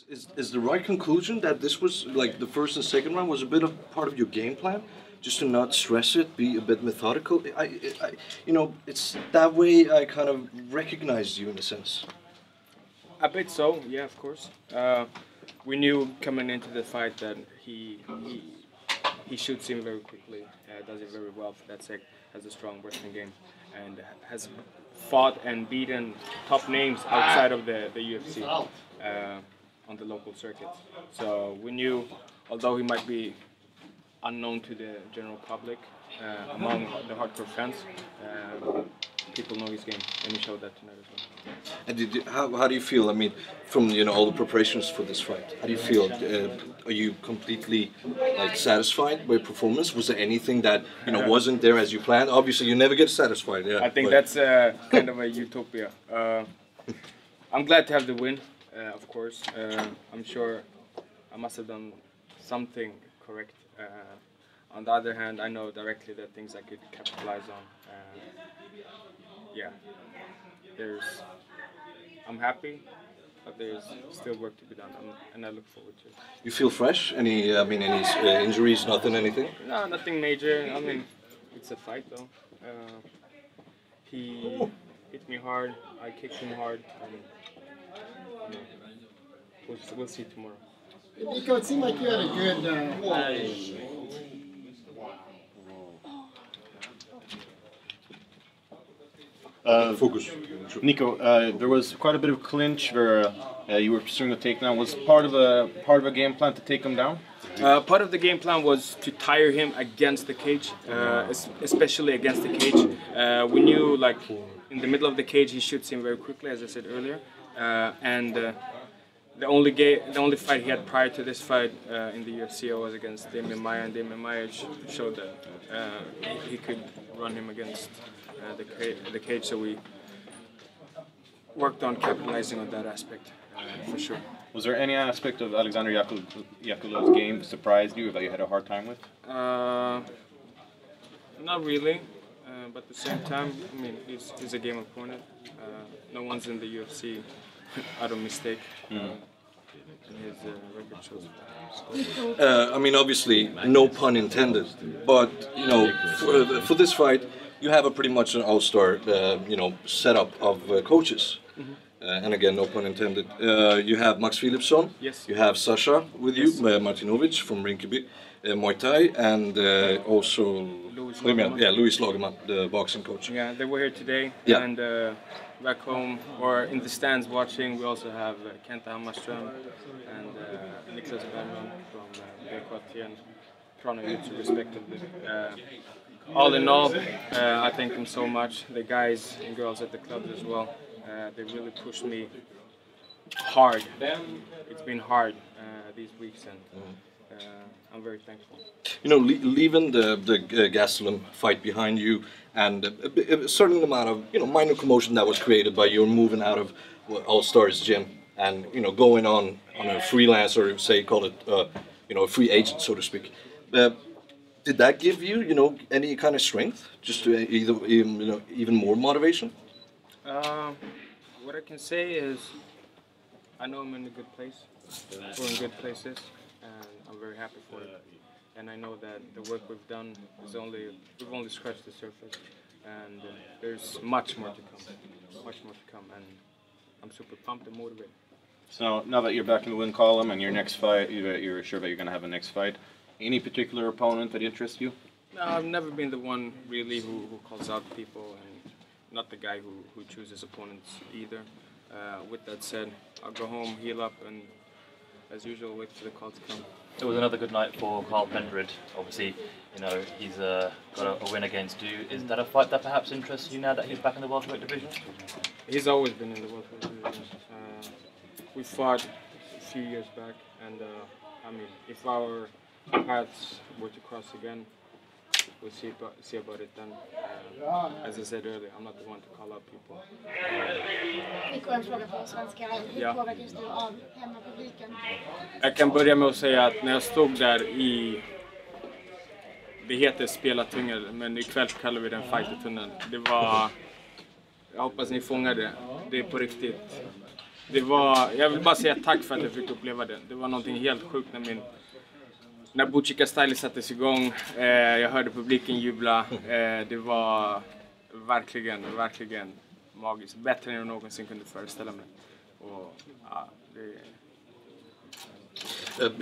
Is the right conclusion that this was like the first and second round was a bit of part of your game plan, just to not stress it, be a bit methodical? It's that way I kind of recognized you in a sense. A bit so, yeah, of course. We knew coming into the fight that he shoots in very quickly, does it very well for that sec, has a strong wrestling game, and has fought and beaten top names outside of the UFC on the local circuits. So we knew, although he might be unknown to the general public, among the hardcore fans, people know his game, and he showed that tonight as well. And how do you feel? I mean, from all the preparations for this fight, how do you feel? Are you completely satisfied by your performance? Was there anything that wasn't there as you planned? Obviously, you never get satisfied. Yeah, I think that's kind of a utopia. I'm glad to have the win, of course. I'm sure I must have done something correct. On the other hand, I know directly that things I could capitalize on. Yeah, I'm happy, but there's still work to be done, and I look forward to it. You feel fresh? Any injuries? Nothing? Anything? No, nothing major. I mean, it's a fight though. He hit me hard. I kicked him hard. And, we'll see tomorrow. Nico, it seemed like you had a good. Focus. Nico, there was quite a bit of clinch where you were pursuing the takedown. Was part of a game plan to take him down? Part of the game plan was to tire him against the cage, especially against the cage. We knew, like, in the middle of the cage, he shoots in very quickly, as I said earlier. The only fight he had prior to this fight in the UFC was against Damian Maia, and Damian Maia showed that he could run him against the cage, so we worked on capitalizing on that aspect, for sure. Was there any aspect of Alexander Yakulov's game that surprised you, that you had a hard time with? Not really, but at the same time, I mean, he's a game opponent. No one's in the UFC out of mistake. And his record shows that. I mean, obviously, no pun intended, but for this fight, you have a pretty much an all-star, setup of coaches. And again, no pun intended. You have Max Philipsson. Yes. You have Sasha with you, Martinovic from Rinkeby, Muay Thai, and also Louis Lagerman, the boxing coach. Yeah, they were here today, and back home or in the stands watching, we also have Kenta Hammarström and Niklas Bergman from BKT and Toronto Jutsu, respectively. All in all, I thank them so much. The guys and girls at the club as well. They really pushed me hard. It's been hard these weeks, and I'm very thankful. Leaving the Gastelum fight behind you, and a certain amount of minor commotion that was created by your moving out of All Stars gym and going on a freelance, or say call it a free agent, so to speak. Did that give you any kind of strength, just to even more motivation? What I can say is, I know I'm in a good place. We're in good places, and I'm very happy for it. And I know that the work we've done is we've only scratched the surface, and there's much more to come, and I'm super pumped and motivated. So now that you're back in the win column and your next fight, you're sure that you're going to have a next fight. Any particular opponent that interests you? No, I've never been the one really who calls out people, and not the guy who chooses opponents either. With that said, I'll go home, heal up, and as usual, wait for the call to come. It was another good night for Carl Pendred. Obviously, he's got a win against you. Is that a fight that perhaps interests you now that he's back in the welterweight division? He's always been in the welterweight division. We fought a few years back, and I mean, if our paths were to cross again, we'll see about it then. As I said earlier, I'm not the one to call out people. Nico, en fråga från svenskar. Hur påverkas just du av hemmapubliken? Jag kan börja med att säga att när jag stod där det heter spelartunnel, men ikväll kallar vi den fightertunneln. Det var, jag hoppas ni fångade det. Det är på riktigt Jag vill bara säga tack för att jag fick uppleva det. Det var någonting helt sjukt när Butchika Style sattes igång. Jag hörde publiken jubla. Det var verkligen magiskt. Bättre än jag någonsin kunde föreställa mig. Och, ja,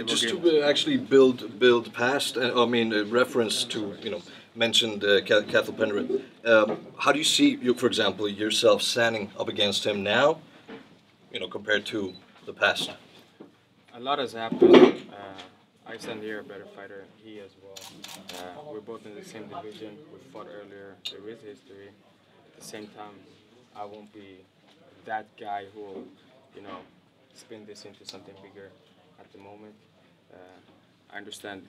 just to actually build past, I mean, reference to, you know, mentioned Cathal Penrith. How do you see, for example, yourself standing up against him now, you know, compared to the past? A lot has happened. I stand here a better fighter, he as well. We're both in the same division. We fought earlier. There is history. At the same time, I won't be that guy who will, you know, spin this into something bigger at the moment. I understand.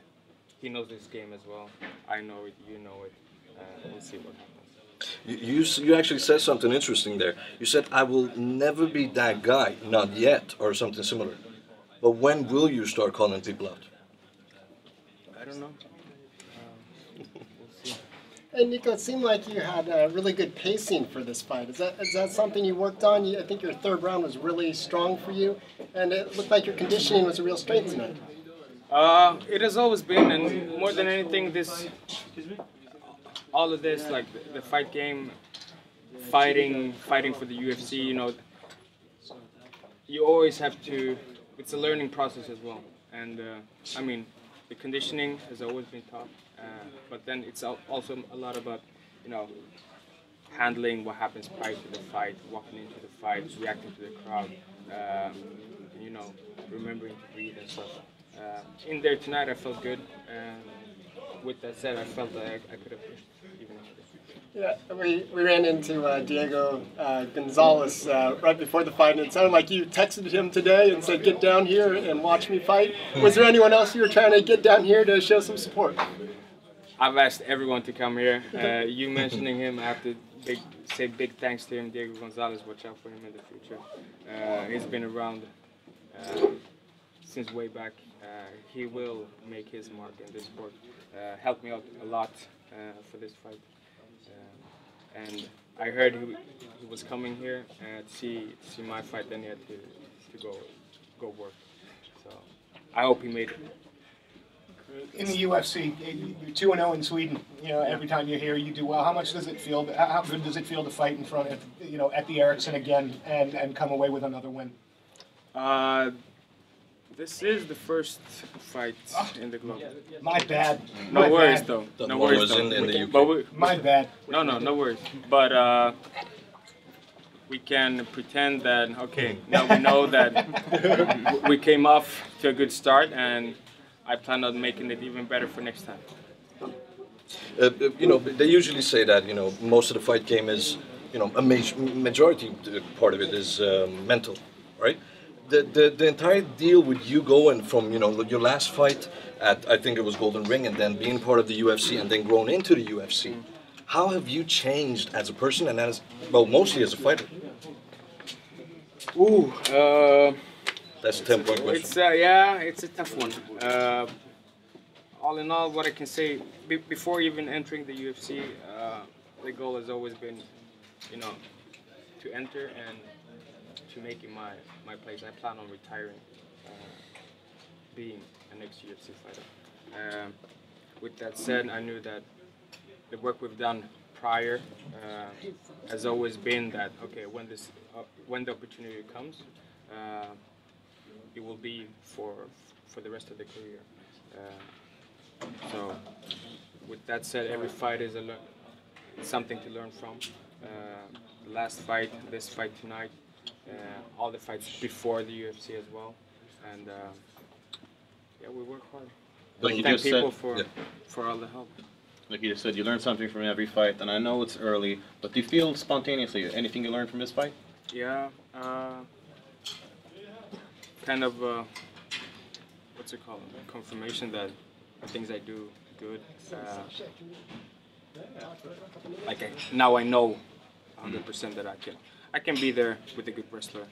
He knows this game as well. I know it. You know it. We'll see what happens. You actually said something interesting there. You said, "I will never be that guy, not yet," or something similar. But when will you start calling people out? I don't know. We'll see. Hey Nico, it seemed like you had really good pacing for this fight. Is that something you worked on? I think your third round was really strong for you, and it looked like your conditioning was a real strength tonight. It has always been, and more than anything, all of this, like the fight game, fighting for the UFC, you know, you always have to. It's a learning process as well, and I mean, the conditioning has always been tough, but then it's also a lot about, you know, handling what happens prior to the fight, walking into the fight, reacting to the crowd, you know, remembering to breathe and stuff. In there tonight, I felt good, and with that said, I felt that I could have pushed even harder. Yeah, we ran into Diego Gonzalez right before the fight, and it sounded like you texted him today and said, "Get down here and watch me fight." Was there anyone else you were trying to get down here to show some support? I've asked everyone to come here. You mentioning him, I have to say big thanks to him, Diego Gonzalez. Watch out for him in the future. He's been around since way back. He will make his mark in this sport. Helped me out a lot for this fight. And I heard he was coming here to see my fight. Then he had to go work. So I hope he made it. In the UFC, you're 2-0 in Sweden. You know, every time you're here, you do well. How much does it feel? How good does it feel to fight in front of, you know, at the Ericsson again and come away with another win? This is the first fight in the globe. My bad. No My worries bad. though. That No one worries was though. in the UK. But My bad. no worries. But we can pretend that, okay, now we know that we came off to a good start, and I plan on making it even better for next time. You know, they usually say that, you know, most of the fight game is, you know, a majority part of it is mental, right? The entire deal with you going from, you know, your last fight at, I think it was Golden Ring, and then being part of the UFC and then grown into the UFC, how have you changed as a person and as, well, mostly as a fighter? Ooh, That's a 10-point question. it's yeah, it's a tough one. All in all, what I can say, before even entering the UFC, the goal has always been, you know, to enter and to make it my place. I plan on retiring, being an ex-UFC fighter. With that said, I knew that the work we've done prior has always been that, okay, when the opportunity comes, it will be for the rest of the career. So, with that said, every fight is something to learn from. The last fight, this fight tonight, all the fights before the UFC as well, and yeah, we work hard. Like you Thank just people said, for all the help. like you just said, you learn something from every fight, and I know it's early, but do you feel spontaneously anything you learned from this fight? Yeah, kind of what's it called? Confirmation that the things I do good. Now I know 100% that I can be there with a good wrestler.